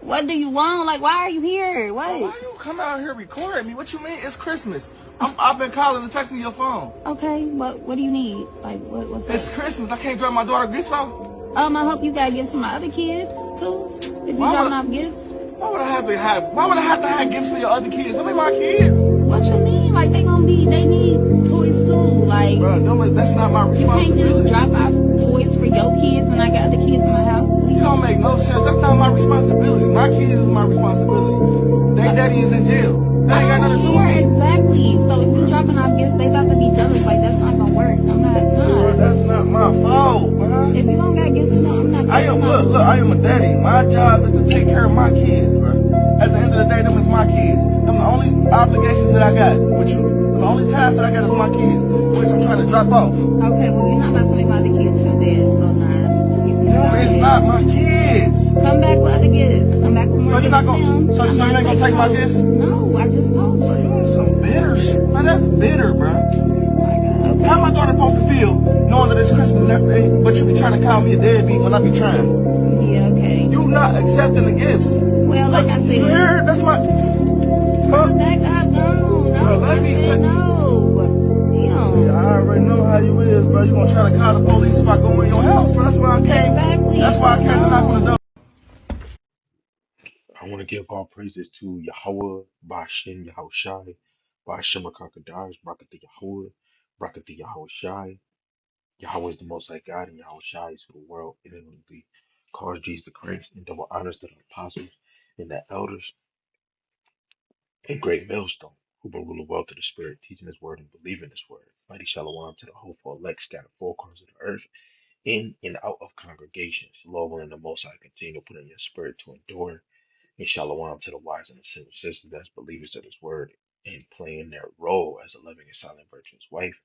What do you want? Like, why are you here? What? Why you come out here recording me? What you mean? It's Christmas. I've been calling and texting your phone. Okay, but what do you need? Like, what's It's up? Christmas. I can't drop my daughter gifts off. I hope you got gifts for my other kids, too. If you dropping off gifts. Why would I have to have gifts for your other kids? Them ain't my kids. What you mean? Like, they need toys, too. Like, Bro, that's not my you can't responsibility. just drop off toys for your kids and I got other kids in my house. You don't make no sense. That's not my responsibility. My kids is my responsibility. They daddy is in jail. That ain't got nothing to do with me. Exactly. So if you dropping off gifts, they about to be jealous. Like, that's not gonna work. I'm not. Bro, that's not my fault, bro. If you don't got gifts, you know, I'm not. I am a daddy. My job is to take care of my kids, bro. At the end of the day, them is my kids. Them the only obligations that I got with you. The only task that I got is my kids, which I'm trying to drop off. Okay, well, you're not about to make my other kids feel bad, so nah. No, it's not my kids. Come back with other gifts. Come back with more So you're not gifts gonna, than them. so you ain't gonna take my gifts? No, I just told Bro, you. you on some bitter shit. Man, that's bitter, bro. Oh my God. Okay. How my daughter supposed to feel knowing that it's Christmas and everything, but you be trying to call me a deadbeat when I be trying? Yeah, okay. You not accepting the gifts. Well, like I said. You hear? That's my... Come back up, no. Bro, let me I said no. Yeah, I already know how you is, bro. You gonna try to call the police if I go in your house, bro. That's why I came. Exactly. That's why I came to knock on the door. I want to give all praises to Yahweh, Bashem, Yahushai, Bashem Rakakadash, Brakati Yahweh, Brakati Yahushai. Yahweh is the Most High God, and Yahushai is for the world, and it will be called Jesus the Christ, and double honors to the apostles and the elders, and great millstone, who bring rule of wealth to the Spirit, teaching His word and believing His word. Mighty Shalom to the hopeful elect scattered four corners of the earth, in and out of congregations. Lord willing, the Most High continue to put in your spirit to endure. And shalom to the wise and the single sisters that's believers of his word and playing their role as a loving and silent virtuous wife.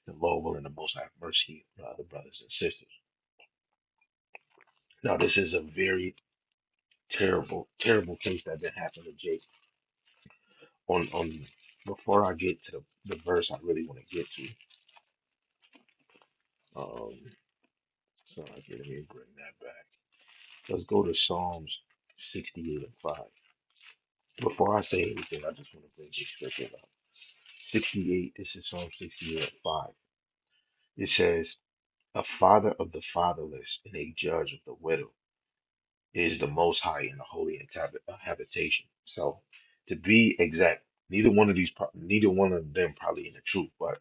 The Lord willing the most have mercy on other brothers and sisters. Now this is a very terrible, terrible case that been happening to Jake. On before I get to the verse I really want to get to, um so let me bring that back. Let's go to Psalms 68 and 5. Before I say anything, I just want to bring this scripture up. 68, this is Psalm 68 and 5. It says, a father of the fatherless and a judge of the widow is the most high in the holy habitation. So to be exact, neither one of them probably in the truth, but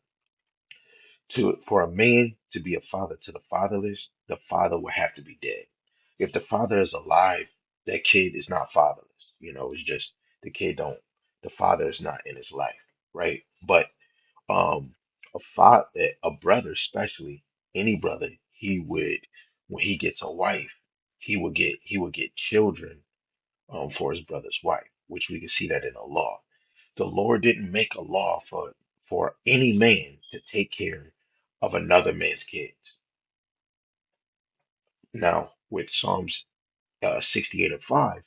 for a man to be a father to the fatherless, the father will have to be dead. If the father is alive, that kid is not fatherless. You know, it's just the father is not in his life, right? But um a brother, especially any brother, he would, when he gets a wife, he would get children for his brother's wife, which we can see that in the law. The Lord didn't make a law for any man to take care of another man's kids. Now with Psalms 68 and 5,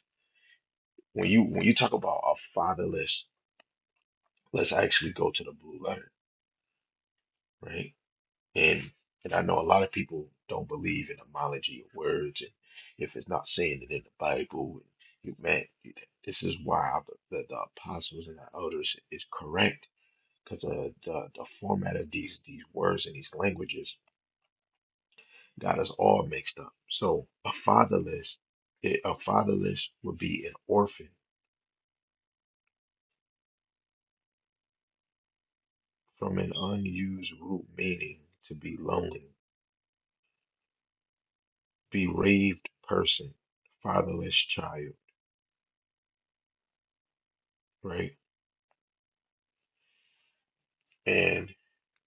when you talk about a fatherless, let's actually go to the blue letter, right? And and I know a lot of people don't believe in homology of words, and if it's not saying it in the Bible, and this is why the apostles and the elders is correct, because the format of these words and these languages got us all mixed up. So a fatherless would be an orphan, from an unused root meaning to be lonely, bereaved person, fatherless child, right? And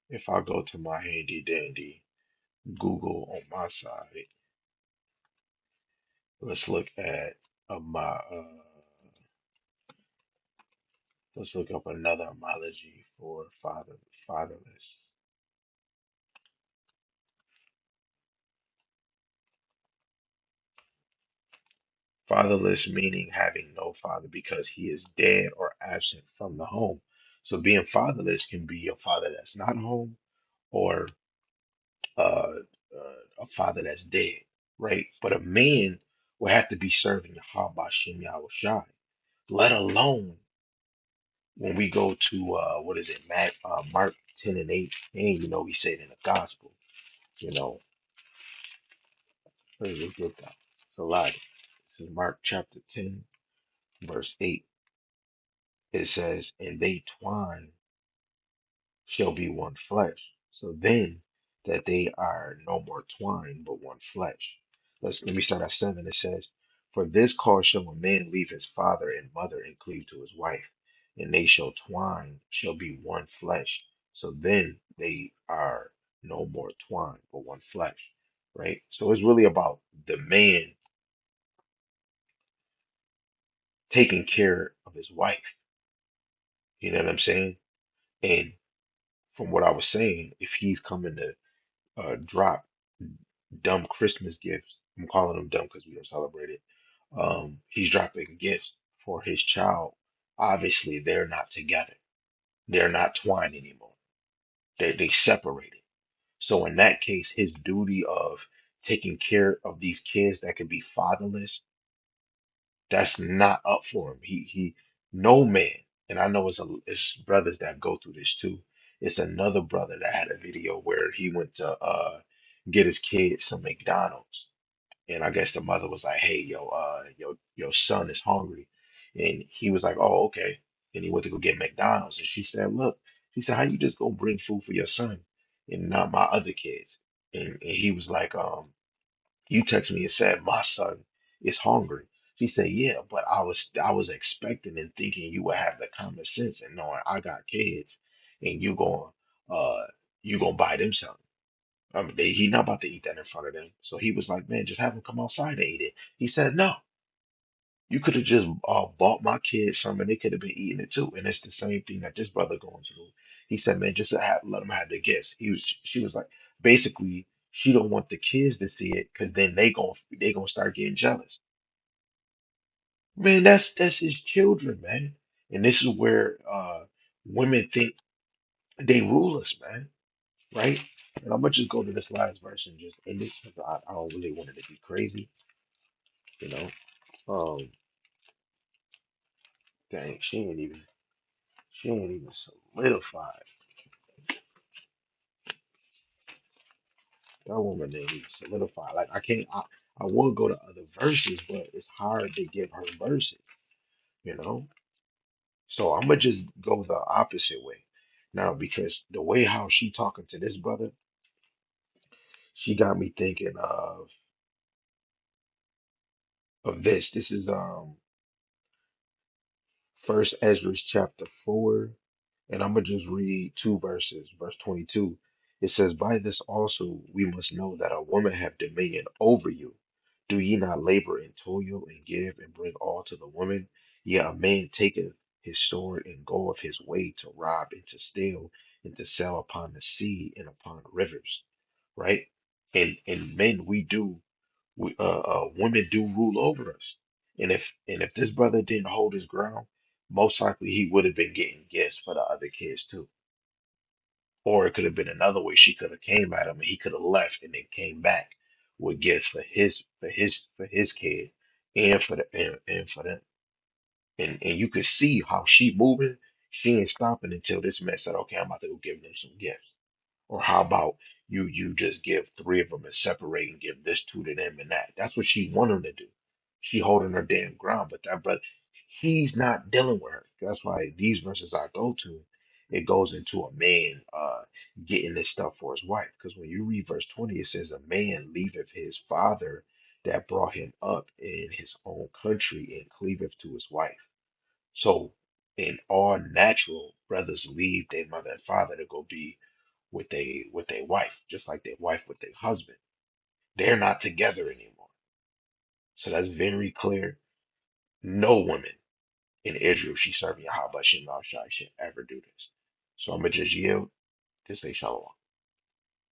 if I go to my handy dandy Google on my side, let's look at my let's look up another homology for fatherless. Fatherless meaning having no father because he is dead or absent from the home. So being fatherless can be a father that's not home, or a father that's dead, right? But a man will have to be serving Yahweh Shem Yahushai, let alone when we go to what is it, Mark 10 and 8, and we say it in the gospel, you know, let me get that. It's a lot. This is Mark chapter 10, verse 8. It says, and they twine shall be one flesh. So then that they are no more twine, but one flesh. Let me start at 7. It says, for this cause shall a man leave his father and mother and cleave to his wife, and they shall twine, shall be one flesh. So then they are no more twine, but one flesh. Right? So it's really about the man taking care of his wife. You know what I'm saying? And from what I was saying, if he's coming to drop dumb Christmas gifts. I'm calling them dumb because we don't celebrate it. He's dropping gifts for his child. Obviously, they're not together. They're not twined anymore. They separated. So in that case, his duty of taking care of these kids that could be fatherless, that's not up for him. No man, and I know it's brothers that go through this too. It's another brother that had a video where he went to get his kids some McDonald's. And I guess the mother was like, "Hey, your son is hungry," and he was like, "Oh, okay." And he went to go get McDonald's, and she said, "Look," she said, "how you just gonna bring food for your son and not my other kids?" And he was like, "You text me and said my son is hungry." She said, "Yeah, but I was expecting and thinking you would have the common sense and knowing I got kids, and you gonna buy them something." He not about to eat that in front of them. So he was like, man, just have them come outside and eat it. He said, no, you could have just bought my kids some and they could have been eating it too. And it's the same thing that this brother going through. He said, man, just let them have their gifts. She was like, basically, she don't want the kids to see it because then they gonna start getting jealous. Man, that's his children, man. And this is where women think they rule us, man. Right? And I'm gonna just go to this last verse and just end this because I don't really want it to be crazy, you know. Um, dang, she ain't even solidified. That woman ain't even solidified. Like I will go to other verses, but it's hard to give her verses, you know. So I'm gonna just go the opposite way now because the way how she talking to this brother, she got me thinking of this. This is First Ezra chapter 4. And I'm going to just read two verses. Verse 22, it says, by this also we must know that a woman have dominion over you. Do ye not labor and toil and give and bring all to the woman? Yet a man taketh his sword and goeth his way to rob and to steal and to sell upon the sea and upon rivers. Right? And men, women do rule over us. And if this brother didn't hold his ground, most likely he would have been getting gifts for the other kids too. Or it could have been another way she could have came at him and he could have left and then came back with gifts for his kid and for them. And you could see how she moving. She ain't stopping until this man said, okay, I'm about to go give them some gifts. Or how about you just give three of them and separate and give this two to them and that. That's what she want him to do. She holding her damn ground, but that brother, he's not dealing with her. That's why these verses I go to, it goes into a man getting this stuff for his wife. Because when you read verse 20, it says a man leaveth his father that brought him up in his own country and cleaveth to his wife. So in all natural, brothers leave their mother and father to go be with a wife, just like their wife with their husband. They're not together anymore. So that's very clear. No woman in Israel, she's serving Yahweh Shem Shai should ever do this. So I'm gonna just yield to say shalom.